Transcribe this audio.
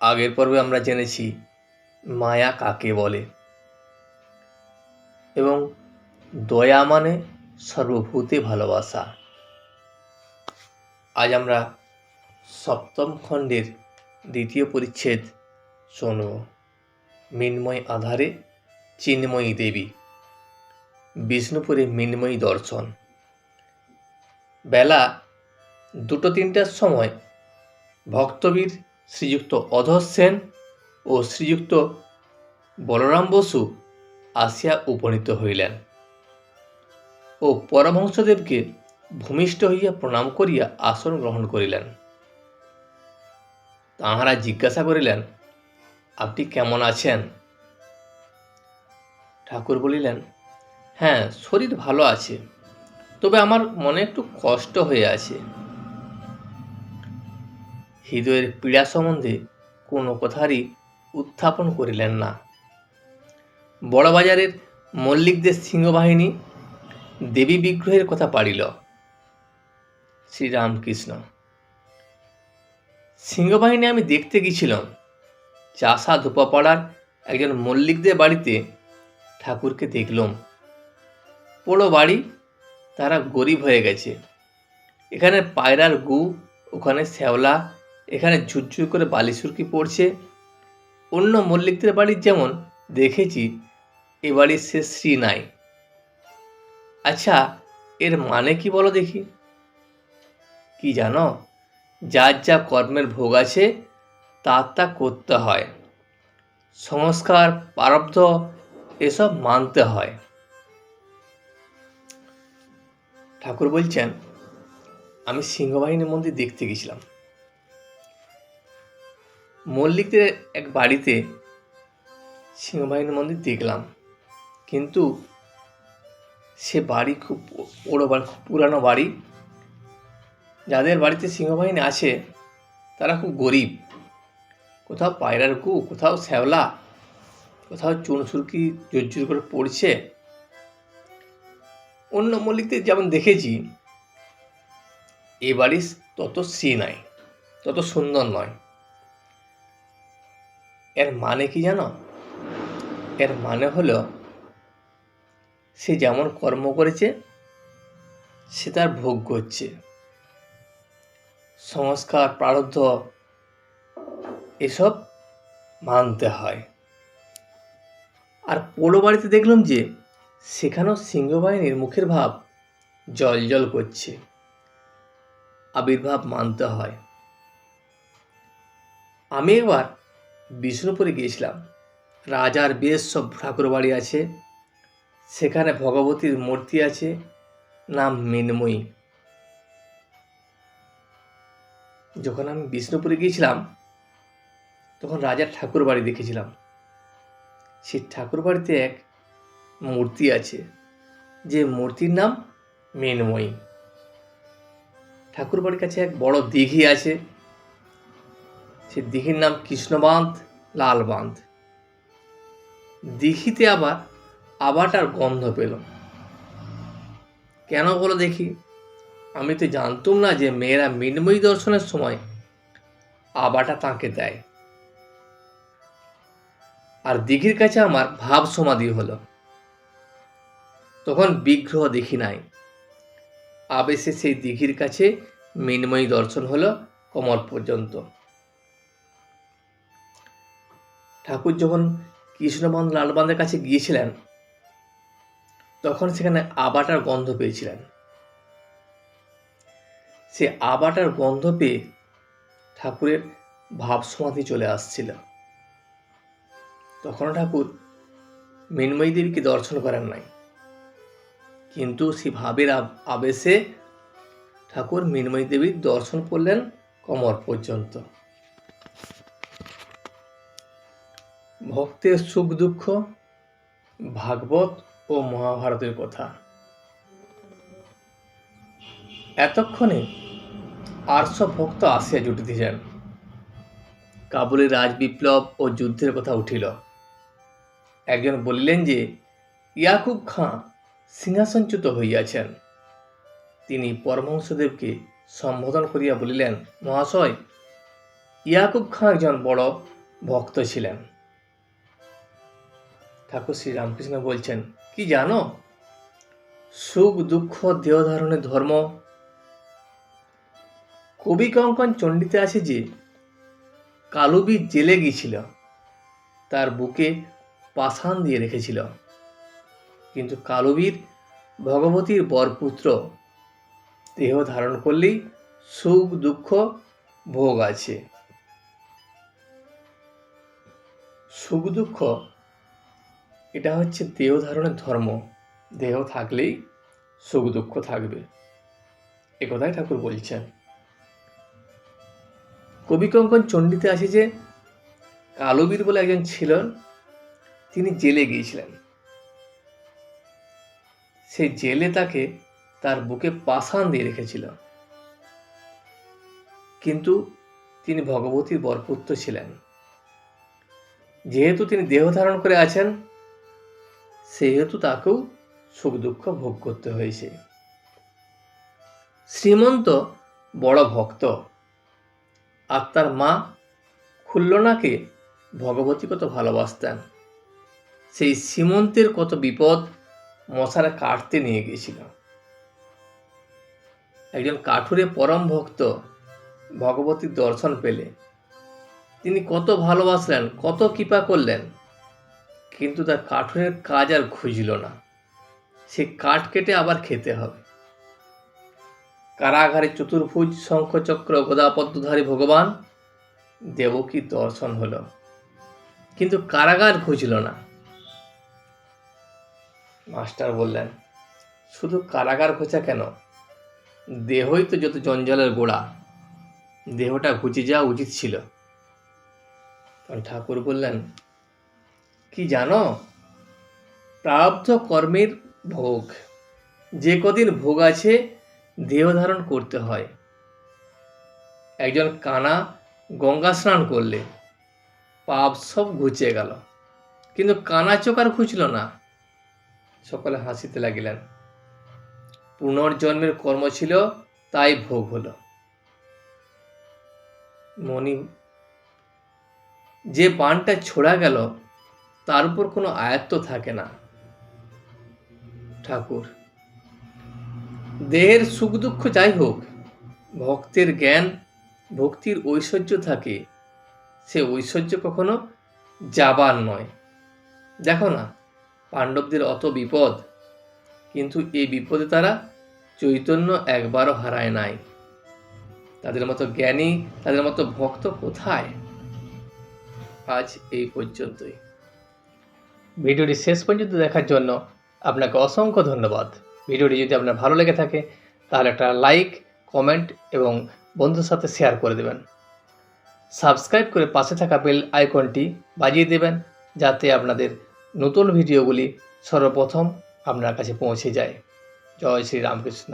আগের পর্বে আমরা জেনেছি মায়া কাকে বলে এবং দয়া মানে সর্বভূতে ভালোবাসা। আজ আমরা সপ্তম খণ্ডের দ্বিতীয় পরিচ্ছেদ শুনব। মৃন্ময় আধারে চিন্ময়ী দেবী, বিষ্ণুপুরে মৃন্ময়ী দর্শন। বেলা 2:03টার সময় ভক্তবীর শ্রীযুক্ত অধর সেন ও শ্রীযুক্ত বলরাম বসু আসিয়া উপনীত হইলেন ও পরমহংসদেবকে ভূমিষ্ঠ হইয়া প্রণাম করিয়া আসন গ্রহণ করিলেন। তাঁহারা জিজ্ঞাসা করিলেন, আপনি কেমন আছেন? ঠাকুর বলিলেন, হ্যাঁ, শরীর ভালো আছে, তবে আমার মনে একটু কষ্ট হয়ে আছে। হৃদয়ের পীড়া সম্বন্ধে কোনো কথারই উত্থাপন করিলেন না। বড়বাজারের মল্লিকদের সিংহবাহিনী দেবী বিগ্রহের কথা পাড়িল। শ্রীরামকৃষ্ণ, সিংহবাহিনী আমি দেখতে গিয়েছিলাম। চাষা ধোপাপাড়ার একজন মল্লিকদের বাড়িতে ঠাকুরকে দেখলাম। পোড়ো বাড়ি, তারা গরিব হয়ে গেছে। এখানে পায়রার গু, ওখানে শ্যাওলা, এখানে ঝুরঝুর করে বালি সুরকি পড়ছে। অন্য মল্লিকদের বাড়ির যেমন দেখেছি, এ বাড়ির সে শ্রী নাই। আচ্ছা, এর মানে কি বলো দেখি? কি জানো, যার যা কর্মের ভোগ আছে তার তা করতে হয়। সংস্কার, প্রারব্ধ এসব মানতে হয়। ঠাকুর বলছেন, আমি সিংহবাহিনী মন্দির দেখতে গেছিলাম। মল্লিকদের এক বাড়িতে সিংহবাহিনী মন্দির দেখলাম, কিন্তু সে বাড়ি খুব বড় বাড়ি, খুব পুরানো বাড়ি। যাদের বাড়িতে সিংহবাহিনী আছে তারা খুব গরিব। কোথাও পায়রার গু, কোথাও শ্যাওলা, কোথাও চুনসুরকি জোরজোর করে পড়ছে। অন্য মল্লিকদের যেমন দেখেছি, এ বাড়ি তত শ্রী নাই, তত সুন্দর নয়। এর মানে কি জানো? এর মানে হলো, সে যেমন কর্ম করেছে সে তার ভোগ করছে। সংস্কার, প্রারব্ধ এসব মানতে হয়। আর পোড়ো বাড়িতে দেখলাম যে সেখানেও সিংহবাহিনীর মুখের ভাব জল জল করছে। আবির্ভাব মানতে হয়। আমি একবার বিষ্ণুপুরে গিয়েছিলাম। রাজার বেশ সব ঠাকুর বাড়ি আছে। সেখানে ভগবতীর মূর্তি আছে, নাম মৃন্ময়ী। যখন আমি বিষ্ণুপুরে গিয়েছিলাম তখন রাজার ঠাকুর বাড়ি দেখেছিলাম। সেই ঠাকুর বাড়িতে এক মূর্তি আছে, যে মূর্তির নাম মৃন্ময়ী। ঠাকুর বাড়ির কাছে এক বড় দিঘি আছে, সে দিঘির নাম কৃষ্ণবাঁধ, লালবাঁধ। দিঘিতে আবার আবাটার গন্ধ পেল। কেন বলো দেখি? আমি তো জানতুম না যে মেয়েরা মৃন্ময়ী দর্শনের সময় আবাটা তাঁকে দেয়। আর দিঘির কাছে আমার ভাব সমাধি হলো। তখন বিগ্রহ দেখি নাই, আবেশে সেই দিঘির কাছে মৃন্ময়ী দর্শন হলো কোমর পর্যন্ত। ঠাকুর যখন কৃষ্ণবাঁধ, লালবাঁধের কাছে গিয়েছিলেন তখন সেখানে আবাটার গন্ধ পেয়েছিলেন। সে আবাটার গন্ধ পেয়ে ঠাকুরের ভাব সমাধি চলে আসছিল। তখন ঠাকুর মৃন্ময়ী দেবীকে দর্শন করেন নাই, কিন্তু সেই ভাবের আবেশে ঠাকুর মৃন্ময়ী দেবীর দর্শন করলেন কোমর পর্যন্ত। ভক্তের সুখ দুঃখ, ভাগবত ও মহাভারতের কথা। এতক্ষণে 800 ভক্ত আসিয়া জুটিতেছেন। কাবুলের রাজবিপ্লব ও যুদ্ধের কথা উঠিল। একজন বলিলেন যে ইয়াকুব খাঁ সিংহাসনচ্যুত হইয়াছেন। তিনি পরমহংসদেবকে সম্বোধন করিয়া বলিলেন, মহাশয়, ইয়াকুব খাঁ একজন বড় ভক্ত ছিলেন। ঠাকুর শ্রী রামকৃষ্ণ বলছেন, কি জানো, সুখ দুঃখ দেহ ধারণের ধর্ম। কবি কঙ্কন চণ্ডীতে আছে যে কালুবীর জেলে গিয়েছিল, তার বুকে পাষাণ দিয়ে রেখেছিল, কিন্তু কালুবীর ভগবতীর বরপুত্র, দেহ ধারণ করলেই সুখ দুঃখ ভোগ আছে। সুখ দুঃখ এটা হচ্ছে দেহ ধারণের ধর্ম, দেহ থাকলেই সুখ দুঃখ থাকবে, একথাই ঠাকুর বলছেন। কবি কঙ্কন চণ্ডীতে আছে যে কালুবীর বলে একজন ছিলেন, তিনি জেলে গিয়েছিলেন। সেই জেলে তাকে তার বুকে পাষাণ দিয়ে রেখেছিল, কিন্তু তিনি ভগবতীর বরপুত্র ছিলেন। যেহেতু তিনি দেহ ধারণ করে আছেন, সেহেতু তাকেও সুখ দুঃখ ভোগ করতে হয়েছে। শ্রীমন্ত বড় ভক্ত, আর তার মা খুল্লনাকে ভগবতী কত ভালোবাসতেন। সেই শ্রীমন্তের কত বিপদ মশারা কাটতে নিয়ে গিয়েছিল। একজন কাঠুরে পরম ভক্ত ভগবতীর দর্শন পেলে তিনি কত ভালোবাসলেন, কত কৃপা করলেন, কিন্তু তার কাঠুরের কাজ আর খুঁজল না। সে কাঠ কেটে আবার খেতে হবে। কারাগারে চতুর্ভুজ শঙ্খচক্র গদাপদ্মধারী ভগবান দেবকীর দর্শন হলো, কিন্তু কারাগার খুঁজল না। মাস্টার বললেন, শুধু কারাগার খোঁজা কেন, দেহই তো যত জঞ্জালের গোড়া, দেহটা ঘুচে যাওয়া উচিত ছিল। তখন ঠাকুর বললেন, কি জানো, প্রারব্ধ কর্মের ভোগ, যে কদিন ভোগ আছে দেহ ধারণ করতে হয়। একজন কানা গঙ্গা স্নান করলে পাপ সব ঘুচে গেল, কিন্তু কানা চোখ আর ঘুচল না। সকলে হাসিতে লাগিলেন। পুনর্জন্মের কর্ম ছিল, তাই ভোগ হলো। মনি, যে বানটা ছোড়া গেল তার উপর কোনো আয়ত্ত থাকে না। ঠাকুর, দেহের সুখ দুঃখ যাই হোক, ভক্তের জ্ঞান ভক্তির ঐশ্বর্য থাকে, সে ঐশ্বর্য কখনো যাবার নয়। দেখো না, পাণ্ডবদের অত বিপদ, কিন্তু এই বিপদে তারা চৈতন্য একবারও হারায় নাই। তাদের মতো জ্ঞানী, তাদের মতো ভক্ত কোথায়? আজ এই পর্যন্তই। ভিডিওটি শেষ পর্যন্ত দেখার জন্য আপনাকে অসংখ্য ধন্যবাদ। ভিডিওটি যদি আপনার ভালো লেগে থাকে তাহলে একটা লাইক, কমেন্ট এবং বন্ধুর সাথে শেয়ার করে দেবেন। সাবস্ক্রাইব করে পাশে থাকা বেল আইকনটি বাজিয়ে দেবেন, যাতে আপনাদের নতুন ভিডিওগুলি সর্বপ্রথম আপনার কাছে পৌঁছে যায়। জয় শ্রী রামকৃষ্ণ।